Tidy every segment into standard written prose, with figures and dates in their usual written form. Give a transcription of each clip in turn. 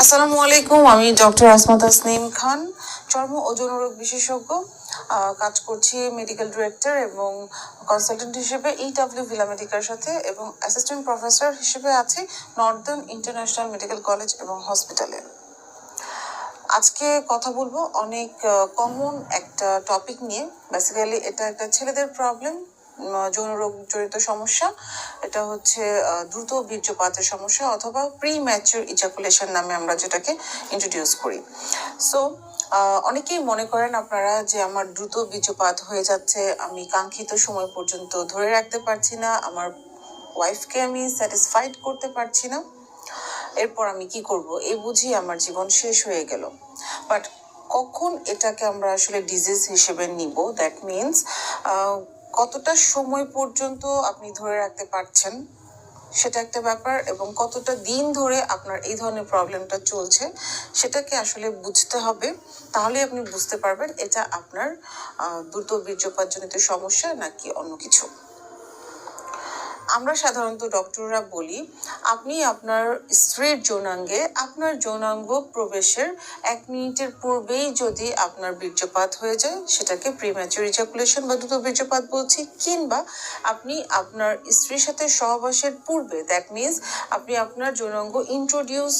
আসসালামু আলাইকুম, আমি ডক্টর আসমা তাসনিম খান, চর্ম ও যৌনরোগ বিশেষজ্ঞ। কাজ করছি মেডিকেল ডিরেক্টর এবং কনসালটেন্ট হিসেবে ভিলামেডিকার সাথে, এবং অ্যাসিস্ট্যান্ট প্রফেসর হিসেবে আছি নর্দার্ন ইন্টারন্যাশনাল মেডিকেল কলেজ এবং হসপিটালে। আজকে কথা বলবো অনেক কমন একটা টপিক নিয়ে। বেসিক্যালি এটা একটা ছেলেদের প্রবলেম, যৌনরোগ জড়িত সমস্যা। এটা হচ্ছে দ্রুত বীর্যপাতের সমস্যা অথবা প্রি ম্যাচিউর ইজাকুলেশন নামে আমরা যেটাকে ইন্ট্রোডিউস করি। সো অনেকেই মনে করেন আপনারা যে আমার দ্রুত বীর্যপাত হয়ে যাচ্ছে, আমি কাঙ্ক্ষিত সময় পর্যন্ত ধরে রাখতে পারছি না, আমার ওয়াইফকে আমি স্যাটিসফাইড করতে পারছি না, এরপর আমি কি করব, এই বুঝি আমার জীবন শেষ হয়ে গেল। বাট কখন এটাকে আমরা আসলে ডিজিজ হিসেবে নিব, দ্যাট মিনস কতটা সময় পর্যন্ত আপনি ধরে রাখতে পারছেন সেটা একটা ব্যাপার, এবং কতটা দিন ধরে আপনার এই ধরনের প্রবলেমটা চলছে সেটাকে আসলে বুঝতে হবে। তাহলে আপনি বুঝতে পারবেন এটা আপনার দ্রুত বীর্যপাতজনিত সমস্যা নাকি অন্য কিছু। আমরা সাধারণত ডক্টররা বলি, আপনি আপনার স্ত্রীর যৌনাঙ্গে আপনার যৌনাঙ্গ প্রবেশের 1 মিনিটের পূর্বেই যদি আপনার বীর্যপাত হয়ে যায় সেটাকে প্রিম্যাচুর ইজাকুলেশন বা দ্রুত বীর্যপাত বলছি, কিংবা আপনি আপনার স্ত্রীর সাথে সহবাসের পূর্বে, দ্যাট মিনস আপনি আপনার যৌনাঙ্গ ইন্ট্রোডিউস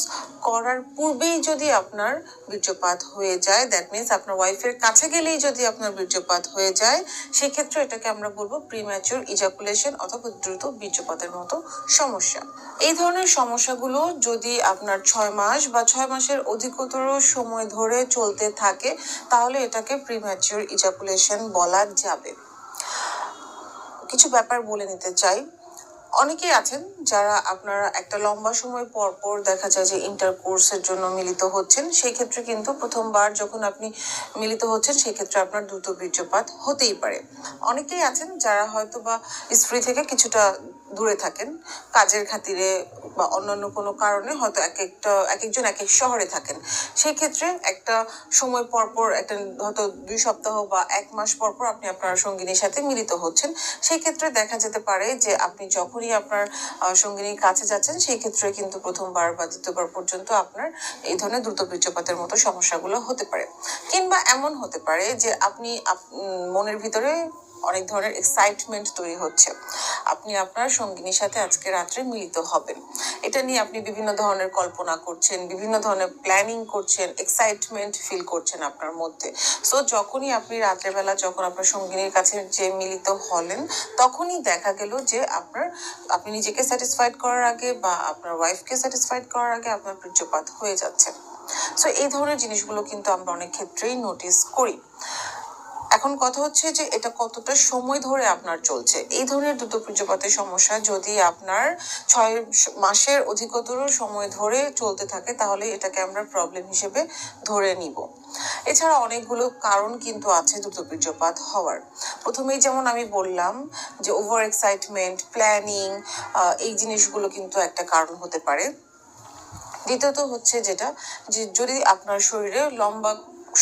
করার পূর্বেই যদি আপনার বীর্যপাত হয়ে যায়, দ্যাট মিনস আপনার ওয়াইফের কাছে গেলেই যদি আপনার বীর্যপাত হয়ে যায়, সেক্ষেত্রে এটাকে আমরা বলবো প্রিম্যাচুর ইজাকুলেশন অথবা দ্রুত বীর্যপাতের মতো সমস্যা। এই ধরনের সমস্যাগুলো যদি আপনার 6 মাস বা 6 মাসের অধিকতর সময় ধরে চলতে থাকে তাহলে এটাকে প্রিম্যাচুর ইজাকুলেশন বলা যাবে। কিছু ব্যাপার বলে নিতে চাই। অনেকেই আছেন যারা আপনারা একটা লম্বা সময় পর পর দেখা যায় যে ইন্টারকোর্সের জন্য মিলিত হচ্ছেন, সেই ক্ষেত্রে কিন্তু প্রথমবার যখন আপনি মিলিত হচ্ছেন সেই ক্ষেত্রে আপনার দ্রুত বীর্যপাত হতেই পারে। অনেকেই আছেন যারা হয়তো বা স্ত্রী থেকে কিছুটা দূরে থাকেন, কাজের খাতিরে বা অন্যান্য কোনো কারণে, হয়তো এক একজন এক এক শহরে থাকেন। সেই ক্ষেত্রে একটা সময় পরপর, একটা হয়তো 2 সপ্তাহ বা 1 মাস পরপর আপনি আপনার সঙ্গিনীর সাথে মিলিত হচ্ছেন। সেই ক্ষেত্রে দেখা যেতে পারে যে আপনি যখনই আপনার সঙ্গিনীর কাছে যাচ্ছেন সেই ক্ষেত্রে কিন্তু প্রথমবার বা দ্বিতীয়বার পর্যন্ত আপনার এই ধরনের দ্রুত বীর্যপাতের মতো সমস্যাগুলো হতে পারে। কিংবা এমন হতে পারে যে আপনি মনের ভিতরে অনেক ধরনের এক্সাইটমেন্ট তৈরি হচ্ছে, আপনি আপনার সঙ্গিনীর সাথে আজকে রাত্রে মিলিত হবেন, এটা নিয়ে আপনি বিভিন্ন ধরনের কল্পনা করছেন, বিভিন্ন ধরনের প্ল্যানিং করছেন, এক্সাইটমেন্ট ফিল করছেন আপনার মধ্যে। সো যখনই আপনি রাত্রেবেলা যখন আপনার সঙ্গিনীর কাছে যে মিলিত হলেন, তখনই দেখা গেল যে আপনি নিজেকে স্যাটিসফাইড করার আগে বা আপনার ওয়াইফকে স্যাটিসফাইড করার আগে আপনার বীর্যপাত হয়ে যাচ্ছে। সো এই ধরনের জিনিসগুলো কিন্তু আমরা অনেক ক্ষেত্রেই নোটিস করি। এখন কথা হচ্ছে যে এটা কতটা সময় ধরে আপনার চলছে। এই ধরনের দ্রুত বীর্যপাতের সমস্যা যদি আপনার 6 মাসের অধিকতর সময় ধরে চলতে থাকে তাহলে এটাকে আমরা প্রবলেম হিসেবে ধরে নিব। এছাড়া অনেকগুলো কারণ কিন্তু আছে দ্রুত বীর্যপাত হওয়ার। প্রথমেই যেমন আমি বললাম যে ওভার এক্সাইটমেন্ট, প্ল্যানিং, এই জিনিসগুলো কিন্তু একটা কারণ হতে পারে। দ্বিতীয়ত হচ্ছে যেটা, যে যদি আপনার শরীরে লম্বা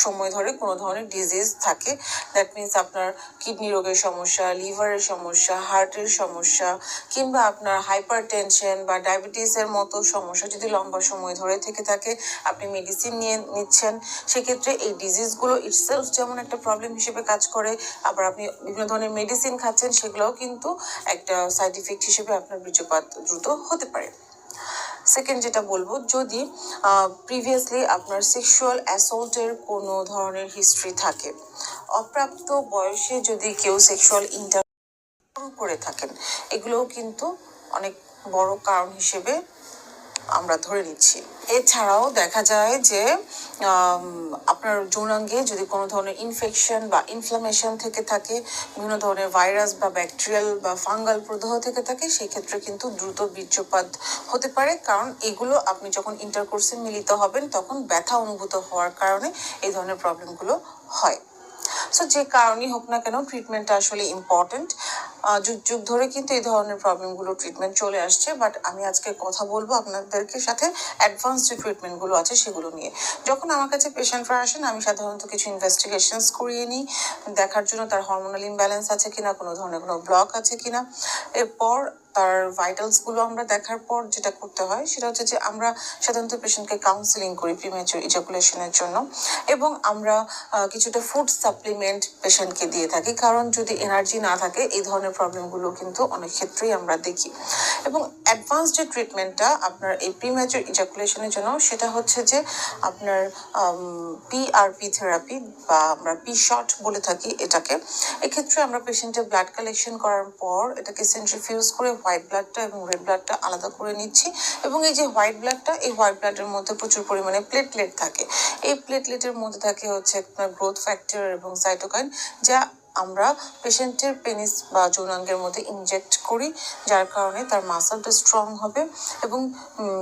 সময় ধরে কোনো ধরনের ডিজিজ থাকে, দ্যাট মিনস আপনার কিডনি রোগের সমস্যা, লিভারের সমস্যা, হার্টের সমস্যা, কিংবা আপনার হাইপার টেনশন বা ডায়াবেটিসের মতো সমস্যা যদি লম্বা সময় ধরে থেকে থাকে, আপনি মেডিসিন নিয়ে নিচ্ছেন, সেক্ষেত্রে এই ডিজিজগুলো ইটসেলফ যেমন একটা প্রবলেম হিসেবে কাজ করে, আবার আপনি বিভিন্ন ধরনের মেডিসিন খাচ্ছেন, সেগুলোও কিন্তু একটা সাইড ইফেক্ট হিসেবে আপনার বীর্যপাত দ্রুত হতে পারে। সেকেন্ড যেটা বলবো, যদি প্রিভিয়াসলি আপনার সেক্সুয়াল অ্যাসল্টের কোনো ধরনের হিস্ট্রি থাকে, অপ্রাপ্ত বয়সে যদি কেউ সেক্সুয়াল ইন্টার করে থাকেন, এগুলোও কিন্তু অনেক বড় কারণ হিসেবে আমরা ধরে নিচ্ছি। এছাড়াও দেখা যায় যে আপনার যৌনাঙ্গে যদি কোনো ধরনের ইনফেকশন বা ইনফ্লামেশন থেকে থাকে, বিভিন্ন ধরনের ভাইরাস বা ব্যাকটেরিয়াল বা ফাঙ্গাল প্রদাহ থেকে থাকে, সেই ক্ষেত্রে কিন্তু দ্রুত বীর্যপাত হতে পারে, কারণ এগুলো আপনি যখন ইন্টারকোর্সে মিলিত হবেন তখন ব্যথা অনুভূত হওয়ার কারণে এই ধরনের প্রবলেমগুলো হয়। সো যে কারণেই হোক না কেন, ট্রিটমেন্টটা আসলে ইম্পর্টেন্ট। যুগ যুগ ধরে কিন্তু এই ধরনের প্রবলেমগুলো ট্রিটমেন্ট চলে আসছে, বাট আমি আজকে কথা বলবো আপনাদেরকে সাথে অ্যাডভান্স যে ট্রিটমেন্টগুলো আছে সেগুলো নিয়ে। যখন আমার কাছে পেশেন্টরা আসেন, আমি সাধারণত কিছু ইনভেস্টিগেশনস করিয়ে নিই, দেখার জন্য তার হরমোনাল ইমব্যালেন্স আছে কিনা, কোনো ধরনের কোনো ব্লক আছে কিনা। এরপর তার ভাইটালসগুলো আমরা দেখার পর যেটা করতে হয় সেটা হচ্ছে যে আমরা সাধারণত পেশেন্টকে কাউন্সিলিং করি প্রিম্যাচুর ইজাকুলেশনের জন্য, এবং আমরা কিছুটা ফুড সাপ্লিমেন্ট পেশেন্টকে দিয়ে থাকি, কারণ যদি এনার্জি না থাকে এই ধরনের প্রবলেমগুলো কিন্তু অনেক ক্ষেত্রেই আমরা দেখি। এবং অ্যাডভান্স যে ট্রিটমেন্টটা আপনার এই প্রিম্যাচুর ইজাকুলেশনের জন্য সেটা হচ্ছে যে আপনার পিআরপি থেরাপি বা আমরা পি শট বলে থাকি এটাকে। এক্ষেত্রে আমরা পেশেন্টের ব্লাড কালেকশন করার পর এটাকে সেন্ট্রিফিউজ করে হোয়াইট ব্লাডটা এবং রেড ব্লাডটা আলাদা করে নিচ্ছি, এবং এই যে হোয়াইট ব্লাডটা, এই হোয়াইট ব্লাডের মধ্যে প্রচুর পরিমাণে প্লেটলেট থাকে। এই প্লেটলেটের মধ্যে থাকে হচ্ছে আপনার গ্রোথ ফ্যাক্টর এবং সাইটোকাইন, যা আমরা পেশেন্টের পেনিস বা যৌনাঙ্গের মধ্যে ইনজেক্ট করি, যার কারণে তার মাসলটা স্ট্রং হবে এবং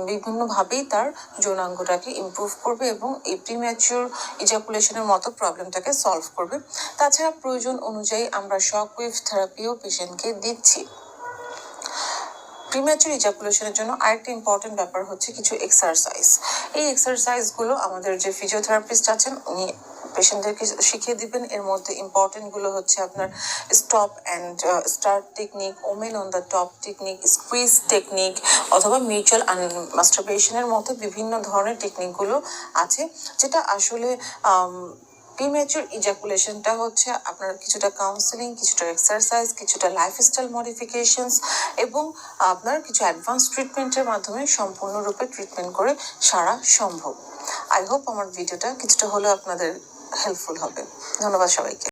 বিভিন্নভাবেই তার যৌনাঙ্গটাকে ইমপ্রুভ করবে এবং এই প্রিম্যাচিউর ইজাকুলেশনের মতো প্রবলেমটাকে সলভ করবে। তাছাড়া প্রয়োজন অনুযায়ী আমরা শক ওয়েভ থেরাপিও পেশেন্টকে দিচ্ছি। প্রিম্যাচুর ইজাকুলেশনের জন্য আরেকটা ইম্পর্টেন্ট ব্যাপার হচ্ছে কিছু এক্সারসাইজ। এই এক্সারসাইজগুলো আমাদের যে ফিজিওথেরাপিস্ট আছেন উনি পেশেন্টদেরকে শিখিয়ে দিবেন। এর মধ্যে ইম্পর্টেন্ট গুলো হচ্ছে আপনার stop and start technique, women on the top technique, squeeze technique, অথবা মিউচুয়াল মাস্টারবেশনের মতো বিভিন্ন ধরনের টেকনিকগুলো আছে, যেটা আসলে প্রিম্যাচুর ইজাকুলেশনটা হচ্ছে আপনার কিছুটা কাউন্সেলিং, কিছুটা এক্সারসাইজ, কিছুটা লাইফস্টাইল মডিফিকেশনস এবং আপনার কিছু অ্যাডভান্স ট্রিটমেন্টের মাধ্যমে সম্পূর্ণরূপে ট্রিটমেন্ট করে সারা সম্ভব। আই হোপ আমার ভিডিওটা কিছুটা হলেও আপনাদের হেল্পফুল হবে। ধন্যবাদ সবাইকে।